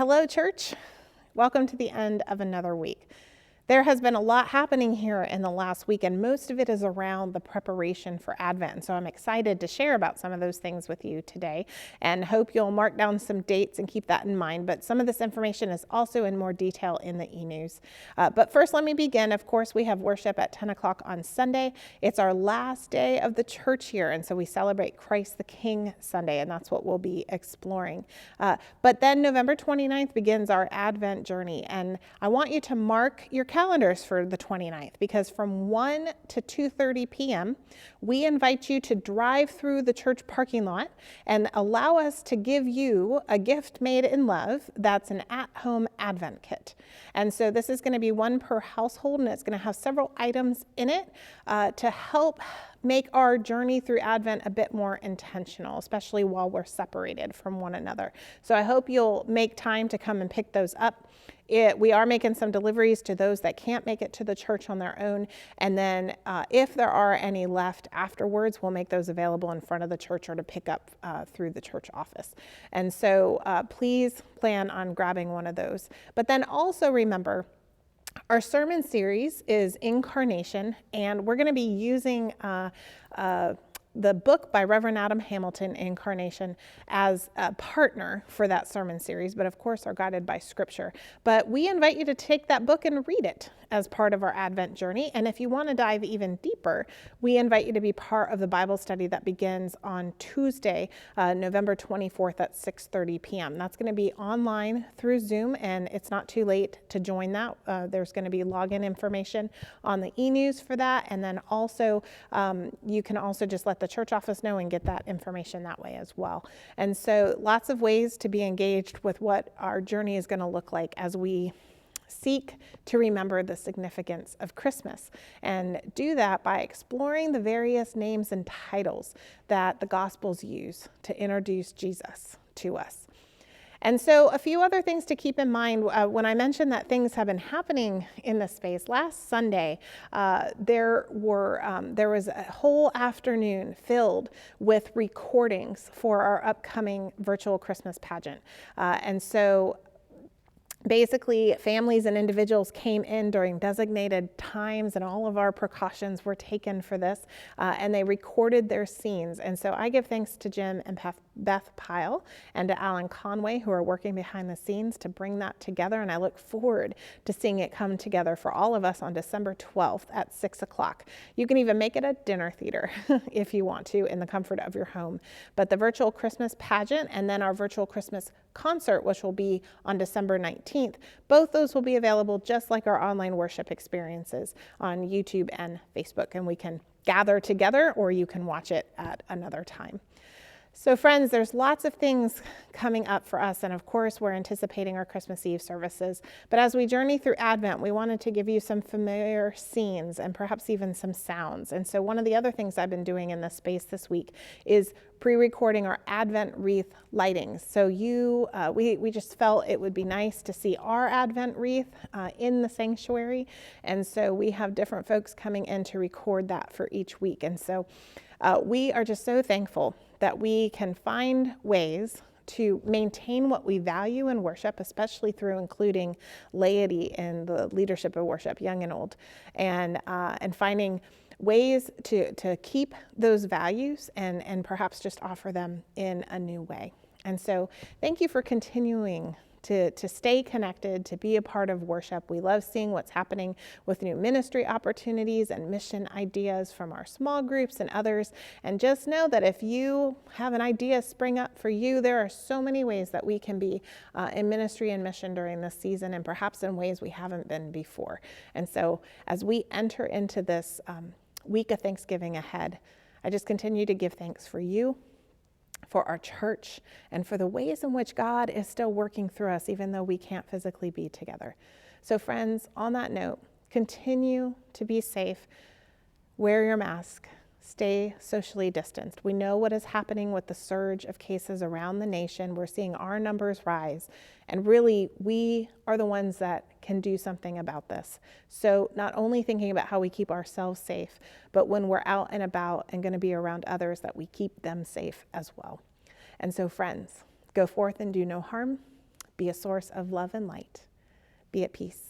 Hello, church. Welcome to the end of another week. There has been a lot happening here in the last week, and most of it is around the preparation for Advent. So I'm excited to share about some of those things with you today and hope you'll mark down some dates and keep that in mind. But some of this information is also in more detail in the e-news. But first, let me begin. Of course, we have worship at 10 o'clock on Sunday. It's our last day of the church year, and so we celebrate Christ the King Sunday, and that's what we'll be exploring. But then November 29th begins our Advent journey, and I want you to mark your calendars for the 29th, because from 1 to 2:30 p.m. we invite you to drive through the church parking lot and allow us to give you a gift made in love that's an at-home Advent kit. And so this is going to be one per household, and it's going to have several items in it to help make our journey through Advent a bit more intentional, especially while we're separated from one another. So I hope you'll make time to come and pick those up. We are making some deliveries to those that can't make it to the church on their own. And then if there are any left afterwards, we'll make those available in front of the church or to pick up through the church office. And so please plan on grabbing one of those. But then also remember, our sermon series is Incarnation, and we're going to be using the book by Reverend Adam Hamilton, Incarnation, as a partner for that sermon series, but of course are guided by Scripture. But we invite you to take that book and read it as part of our Advent journey. And if you want to dive even deeper, we invite you to be part of the Bible study that begins on Tuesday, November 24th at 6:30 p.m. That's going to be online through Zoom, and it's not too late to join that. There's going to be login information on the e-news for that. And then also, you can also just let the church office know and get that information that way as well. And so lots of ways to be engaged with what our journey is going to look like as we seek to remember the significance of Christmas, and do that by exploring the various names and titles that the Gospels use to introduce Jesus to us. And so a few other things to keep in mind when I mentioned that things have been happening in this space. Last Sunday, there was a whole afternoon filled with recordings for our upcoming virtual Christmas pageant. And so basically, families and individuals came in during designated times, and all of our precautions were taken for this, and they recorded their scenes. And so I give thanks to Jim and Beth Pyle and to Alan Conway, who are working behind the scenes to bring that together, and I look forward to seeing it come together for all of us on December 12th at 6 o'clock. You can even make it a dinner theater if you want to, in the comfort of your home. But the virtual Christmas pageant and then our virtual Christmas concert, which will be on December 19th, both those will be available just like our online worship experiences on YouTube and Facebook, and we can gather together, or you can watch it at another time. So friends, there's lots of things coming up for us, and of course we're anticipating our Christmas Eve services. But as we journey through Advent, we wanted to give you some familiar scenes and perhaps even some sounds. And so one of the other things I've been doing in this space this week is pre-recording our Advent wreath lightings. So we just felt it would be nice to see our Advent wreath in the sanctuary, and so we have different folks coming in to record that for each week. And so we are just so thankful that we can find ways to maintain what we value in worship, especially through including laity in the leadership of worship, young and old, and finding ways to keep those values and perhaps just offer them in a new way. And so thank you for continuing to stay connected, to be a part of worship. We love seeing what's happening with new ministry opportunities and mission ideas from our small groups and others. And just know that if you have an idea spring up for you, there are so many ways that we can be in ministry and mission during this season, and perhaps in ways we haven't been before. And so as we enter into this week of Thanksgiving ahead, I just continue to give thanks for you, for our church, and for the ways in which God is still working through us, even though we can't physically be together. So friends, on that note, continue to be safe, wear your mask, stay socially distanced. We know what is happening with the surge of cases around the nation. We're seeing our numbers rise, and really we are the ones that can do something about this. So not only thinking about how we keep ourselves safe, but when we're out and about and going to be around others, that we keep them safe as well. And so friends, go forth and do no harm. Be a source of love and light. Be at peace.